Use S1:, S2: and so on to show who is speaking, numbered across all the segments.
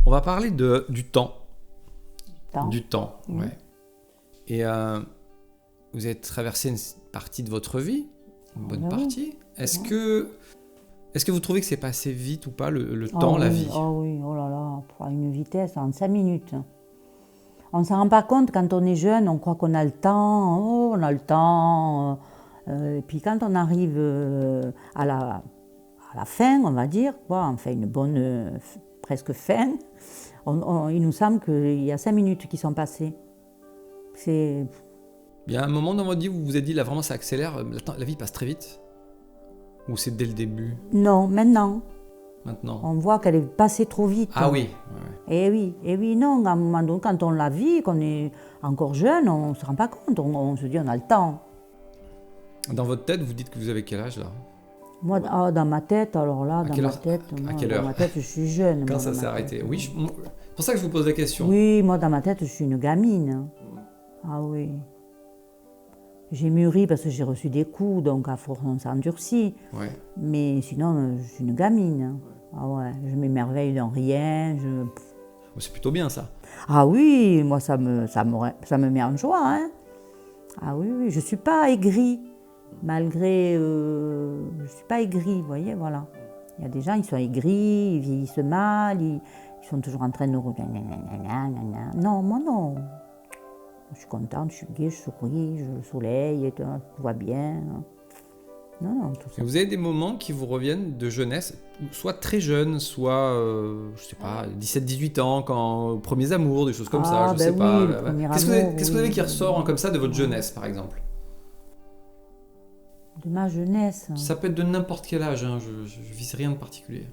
S1: On va parler du temps. Du temps,
S2: Mmh.
S1: ouais. Et vous avez traversé une partie de votre vie, une bonne partie. Est-ce que vous trouvez que c'est passé vite ou pas le temps, la vie?
S2: Oh oui, oh là là, à une vitesse en 5 minutes. On ne s'en rend pas compte quand on est jeune, on croit qu'on a le temps, on a le temps. Et puis quand on arrive à la fin, on va dire, on fait une bonne, presque fin, il nous semble qu'il y a 5 minutes qui sont passées.
S1: Il y a un moment dans votre vie où vous vous êtes dit, là vraiment ça accélère, la vie passe très vite? Ou c'est dès le début?
S2: Non, maintenant.
S1: Maintenant?
S2: On voit qu'elle est passée trop vite.
S1: Ah oui.
S2: Et oui, non, à un moment donné, quand on la vit, qu'on est encore jeune, on ne se rend pas compte, on se dit on a le temps.
S1: Dans votre tête, vous dites que vous avez quel âge là?
S2: Moi, dans ma tête, alors là,
S1: À
S2: ma tête, je suis jeune.
S1: Quand ça s'est arrêté? Oui, c'est pour ça que je vous pose la question.
S2: Oui, moi, dans ma tête, je suis une gamine. Ah oui. J'ai mûri parce que j'ai reçu des coups, donc à force, on s'endurcit.
S1: Ouais.
S2: Mais sinon, je suis une gamine. Ah ouais, je m'émerveille dans rien.
S1: C'est plutôt bien ça.
S2: Ah oui, moi, ça me met en joie. Hein. Ah oui, je ne suis pas aigrie. Malgré, je ne suis pas aigrie, vous voyez, voilà. Il y a des gens, ils sont aigris, ils vieillissent mal, ils sont toujours en train de... Non, moi non. Je suis contente, je suis gaie, je souris, le soleil, tout va bien. Non, tout ça.
S1: Et vous avez des moments qui vous reviennent de jeunesse, soit très jeune, soit, je sais pas, 17-18 ans, quand premiers amours, des choses comme ça, je sais
S2: oui,
S1: pas. Qu'est-ce que vous avez qui ressort comme ça de votre jeunesse, par exemple?
S2: De ma jeunesse.
S1: Ça peut être de n'importe quel âge, hein, je vise rien de particulier.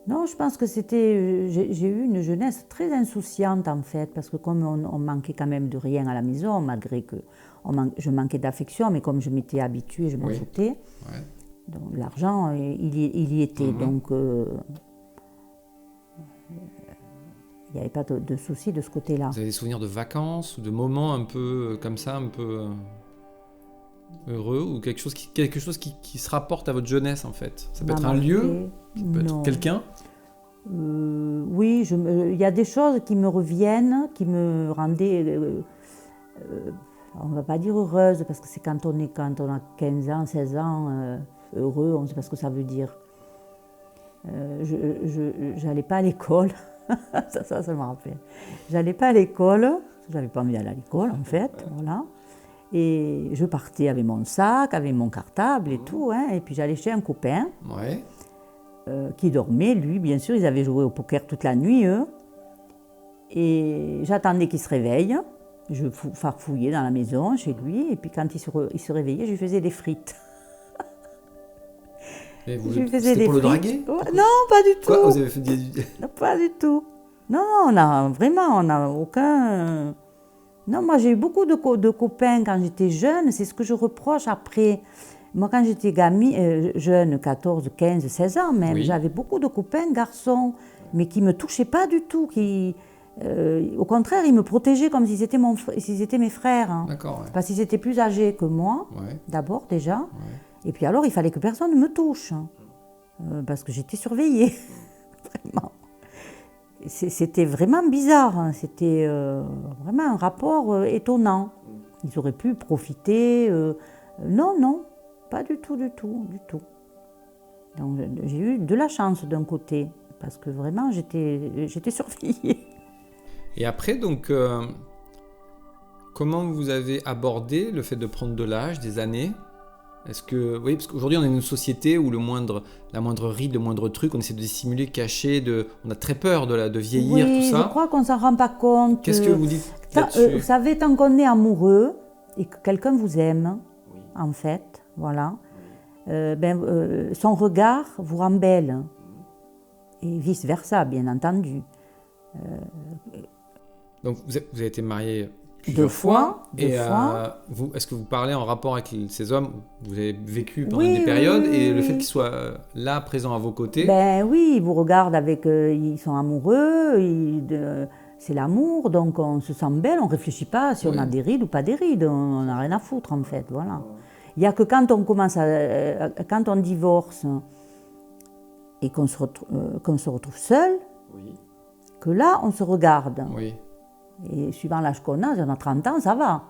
S2: Non, je pense que j'ai eu une jeunesse très insouciante en fait, parce que comme on manquait quand même de rien à la maison, malgré que je manquais d'affection, mais comme je m'étais habituée, je m'en foutais.
S1: Ouais.
S2: Donc l'argent, il y était, donc il n'y avait pas de souci de ce côté-là.
S1: Vous avez des souvenirs de vacances ou de moments un peu comme ça, un peu heureux, ou quelque chose qui se rapporte à votre jeunesse en fait? Ça peut être un lieu, ça peut être quelqu'un?
S2: Oui, il y a des choses qui me reviennent, qui me rendaient, on ne va pas dire heureuse, parce que c'est quand on a 15 ans, 16 ans, heureux, on ne sait pas ce que ça veut dire. Je n'allais pas à l'école, ça me rappelle. J'allais pas à l'école, j'avais pas envie d'aller à l'école en fait, voilà. Et je partais avec mon sac, avec mon cartable et tout, hein, et puis j'allais chez un copain qui dormait, lui, bien sûr, ils avaient joué au poker toute la nuit, eux. Et j'attendais qu'il se réveille, je farfouillais dans la maison chez lui, et puis quand il se réveillait, je lui faisais des frites.
S1: C'était pour le draguer?
S2: Non, pas du tout.
S1: Quoi, vous avez fait
S2: Non, pas du tout. Non, on n'a aucun... Non, moi j'ai eu beaucoup de copains quand j'étais jeune, c'est ce que je reproche après. Moi quand j'étais jeune, 14, 15, 16 ans même, j'avais beaucoup de copains garçons, mais qui ne me touchaient pas du tout, au contraire, ils me protégeaient comme s'ils étaient mes frères. Hein.
S1: D'accord,
S2: Parce qu'ils étaient plus âgés que moi, d'abord déjà. Et puis alors, il fallait que personne ne me touche, parce que j'étais surveillée, vraiment. C'était vraiment bizarre, hein. C'était vraiment un rapport étonnant. Ils auraient pu profiter. Non, pas du tout. Donc j'ai eu de la chance d'un côté, parce que vraiment j'étais surveillée.
S1: Et après, donc, comment vous avez abordé le fait de prendre de l'âge, des années? Est-ce que, oui, parce qu'aujourd'hui on est une société où la moindre ride, le moindre truc, on essaie de dissimuler, cacher, on a très peur de vieillir, tout ça.
S2: Je crois qu'on ne s'en rend pas compte.
S1: Qu'est-ce que vous dites là-dessus?
S2: Vous savez, tant qu'on est amoureux et que quelqu'un vous aime, en fait, voilà, son regard vous rend belle. Et vice-versa, bien entendu.
S1: Donc vous avez été mariée plusieurs fois. Est-ce que vous parlez en rapport avec ces hommes? Vous avez vécu pendant des périodes, et le fait qu'ils soient là, présents à vos côtés?
S2: Ben oui, ils vous regardent ils sont amoureux, c'est l'amour, donc on se sent belle, on ne réfléchit pas si on a des rides ou pas des rides, on n'a rien à foutre en fait, voilà. Il n'y a que quand on divorce, et qu'on se retrouve seul,
S1: Oui.
S2: que là, on se regarde.
S1: Oui.
S2: Et suivant l'âge qu'on a, j'en ai 30 ans, ça va.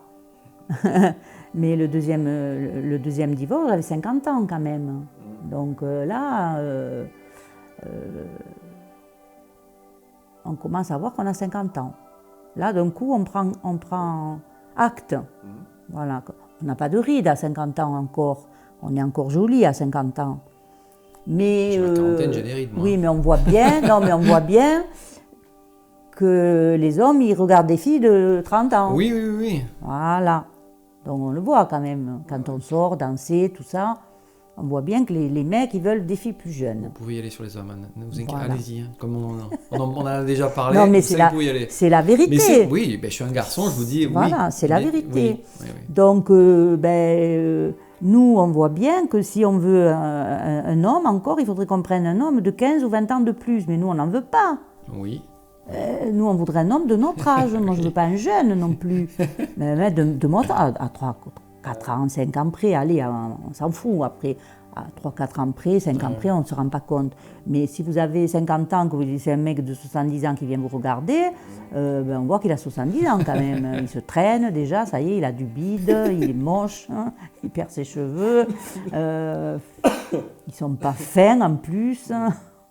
S2: Mais le deuxième divorce, j'avais 50 ans quand même. Donc là, on commence à voir qu'on a 50 ans. Là, d'un coup, on prend acte. Voilà. On n'a pas de rides à 50 ans encore. On est encore joli à 50 ans. Mais,
S1: J'ai la quarantaine, j'ai des rides, moi.
S2: oui, mais on voit bien, non, mais on voit bien que les hommes, ils regardent des filles de 30 ans.
S1: Oui, oui, oui, oui.
S2: Voilà. Donc on le voit quand même. Quand on sort, danser, tout ça, on voit bien que les mecs, ils veulent des filles plus jeunes.
S1: Vous pouvez y aller sur les hommes, Anne. Ne vous inquiétez,
S2: Voilà.
S1: allez-y. Hein. Comme on en a déjà parlé,
S2: Non, mais
S1: vous savez, vous pouvez y aller.
S2: c'est la vérité.
S1: Mais oui, ben, je suis un garçon, je vous dis oui.
S2: Voilà, c'est la
S1: Mais-
S2: vérité.
S1: oui, oui, oui.
S2: Donc, nous, on voit bien que si on veut un homme encore, il faudrait qu'on prenne un homme de 15 ou 20 ans de plus. Mais nous, on n'en veut pas.
S1: Oui.
S2: Nous, on voudrait un homme de notre âge. Moi, je ne veux pas un jeune non plus. Mais de mon âge, à 3, 4 ans, 5 ans près, allez, on s'en fout. Après, à 3, 4 ans près, 5 ans près, on ne se rend pas compte. Mais si vous avez 50 ans, que vous dites c'est un mec de 70 ans qui vient vous regarder, on voit qu'il a 70 ans quand même. Il se traîne déjà, ça y est, il a du bide, il est moche, hein, il perd ses cheveux. Ils ne sont pas fins en plus.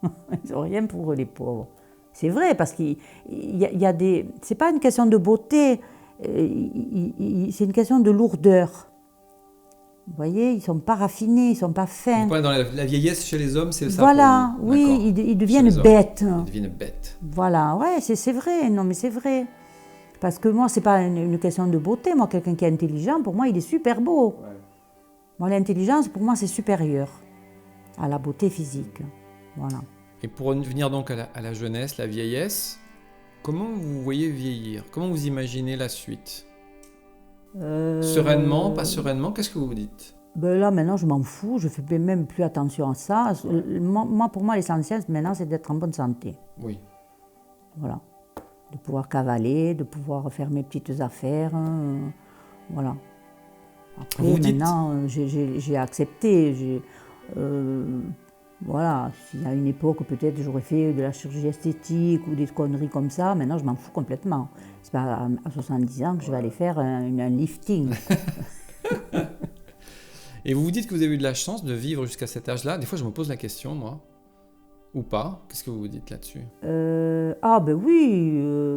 S2: Ils n'ont rien pour eux, les pauvres. C'est vrai, parce qu'il y a des... C'est pas une question de beauté, c'est une question de lourdeur. Vous voyez, ils ne sont pas raffinés, ils ne sont pas fins.
S1: Vous parlez dans la vieillesse chez les hommes, c'est ça
S2: Voilà,
S1: pour vous.
S2: oui,
S1: D'accord.
S2: ils deviennent
S1: Chez les hommes,
S2: bêtes.
S1: Ils deviennent bêtes.
S2: Voilà, ouais, c'est vrai, non mais c'est vrai. Parce que moi, c'est pas une question de beauté. Moi, quelqu'un qui est intelligent, pour moi, il est super beau.
S1: Ouais.
S2: Moi, l'intelligence, pour moi, c'est supérieur à la beauté physique. Voilà.
S1: Et pour venir donc à la jeunesse, la vieillesse, comment vous voyez vieillir? Comment vous imaginez la suite? Sereinement, pas sereinement, qu'est-ce que vous vous dites?
S2: Ben là, maintenant, je m'en fous, je fais même plus attention à ça. Moi, pour moi, l'essentiel, maintenant, c'est d'être en bonne santé.
S1: Oui.
S2: Voilà. De pouvoir cavaler, de pouvoir faire mes petites affaires. Voilà. Après,
S1: Vous dites-
S2: maintenant, j'ai accepté. Voilà, s'il y a une époque, peut-être j'aurais fait de la chirurgie esthétique ou des conneries comme ça. Maintenant, je m'en fous complètement. C'est pas à 70 ans que je vais aller faire un lifting.
S1: Et vous vous dites que vous avez eu de la chance de vivre jusqu'à cet âge-là. Des fois, je me pose la question, moi. Ou pas. Qu'est-ce que vous vous dites là-dessus?
S2: Ah ben oui.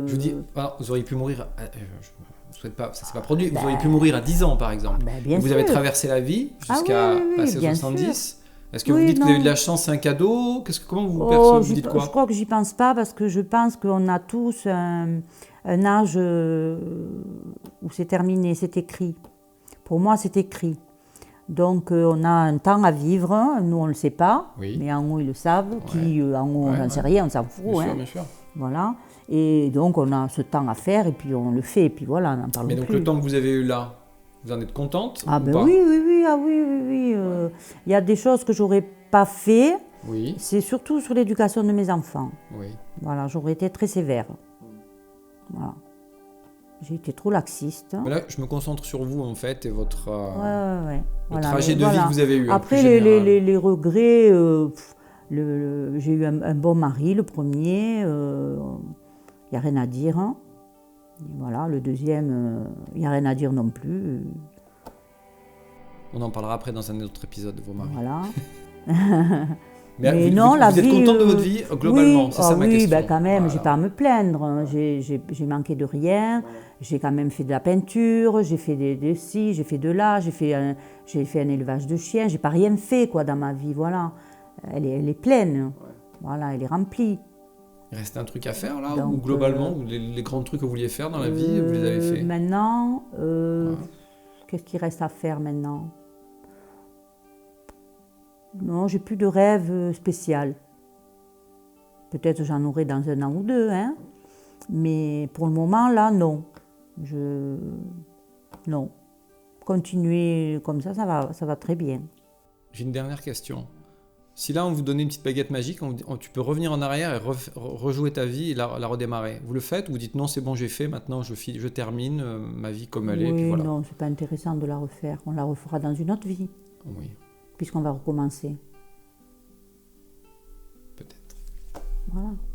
S1: Je vous dis, vous auriez pu mourir... je ne souhaite pas, ça ne s'est pas produit. Vous auriez pu mourir à 10 ans, par exemple.
S2: Ben, bien
S1: vous
S2: sûr.
S1: avez traversé la vie jusqu'à
S2: oui,
S1: passer
S2: bien
S1: aux 70.
S2: sûr.
S1: Est-ce que
S2: Oui,
S1: vous dites que vous
S2: non.
S1: avez eu de la chance, c'est un cadeau? Comment vous
S2: Oh,
S1: percevez? Vous dites quoi?
S2: je crois que j'y pense pas parce que je pense qu'on a tous un âge où c'est terminé, c'est écrit. Pour moi, c'est écrit. Donc, on a un temps à vivre. Nous, on ne le sait pas,
S1: Oui.
S2: mais en haut, ils le savent. Qui, en haut, on
S1: Ouais,
S2: n'en sait
S1: ouais.
S2: rien, on s'en fout.
S1: Bien
S2: hein.
S1: sûr, bien sûr.
S2: Voilà. Et donc, on a ce temps à faire et puis on le fait. Et puis voilà, on n'en parle
S1: Mais
S2: plus.
S1: donc, le temps que vous avez eu là, vous en êtes contente
S2: Ah
S1: ou
S2: ben
S1: pas?
S2: oui, ah oui. Il y a des choses que j'aurais pas fait.
S1: Oui,
S2: C'est surtout sur l'éducation de mes enfants.
S1: oui.
S2: Voilà, j'aurais été très sévère. Voilà. J'ai été trop laxiste.
S1: Mais là, je me concentre sur vous, en fait, et votre
S2: Ouais.
S1: le
S2: Voilà,
S1: trajet
S2: mais
S1: de vie
S2: voilà.
S1: que vous avez eu. en
S2: Après,
S1: plus général.
S2: les regrets, j'ai eu un bon mari, le premier, il n'y a rien à dire. Hein. Et voilà, le deuxième, il n'y a rien à dire non plus.
S1: On en parlera après dans un autre épisode de vos maris.
S2: Voilà.
S1: Mais vous,
S2: non, la
S1: vous êtes
S2: vie,
S1: contente de votre vie, globalement?
S2: Oui,
S1: C'est ça ma
S2: oui,
S1: question.
S2: ben quand même,
S1: Voilà.
S2: j'ai pas à me plaindre. Hein. J'ai manqué de rien. J'ai quand même fait de la peinture, j'ai fait de ci, j'ai fait de là, j'ai fait un élevage de chiens. J'ai pas rien fait quoi dans ma vie, voilà. Elle est pleine, voilà, elle est remplie.
S1: Il reste un truc à faire là,
S2: Donc,
S1: ou globalement, ou les grands trucs que vous vouliez faire dans la vie, vous les avez fait?
S2: Maintenant,
S1: Ouais.
S2: qu'est-ce qu'il reste à faire maintenant? Non, j'ai plus de rêve spécial. Peut-être j'en aurai dans un an ou deux, hein. Mais pour le moment, là, non. Non. Continuer comme ça va très bien.
S1: J'ai une dernière question. Si là, on vous donnait une petite baguette magique, tu peux revenir en arrière et rejouer ta vie et la redémarrer. Vous le faites ou vous dites non, c'est bon, j'ai fait, maintenant je termine ma vie comme elle est, et puis
S2: Oui,
S1: voilà.
S2: non, c'est pas intéressant de la refaire. On la refera dans une autre vie,
S1: Oui.
S2: puisqu'on va recommencer. Voilà.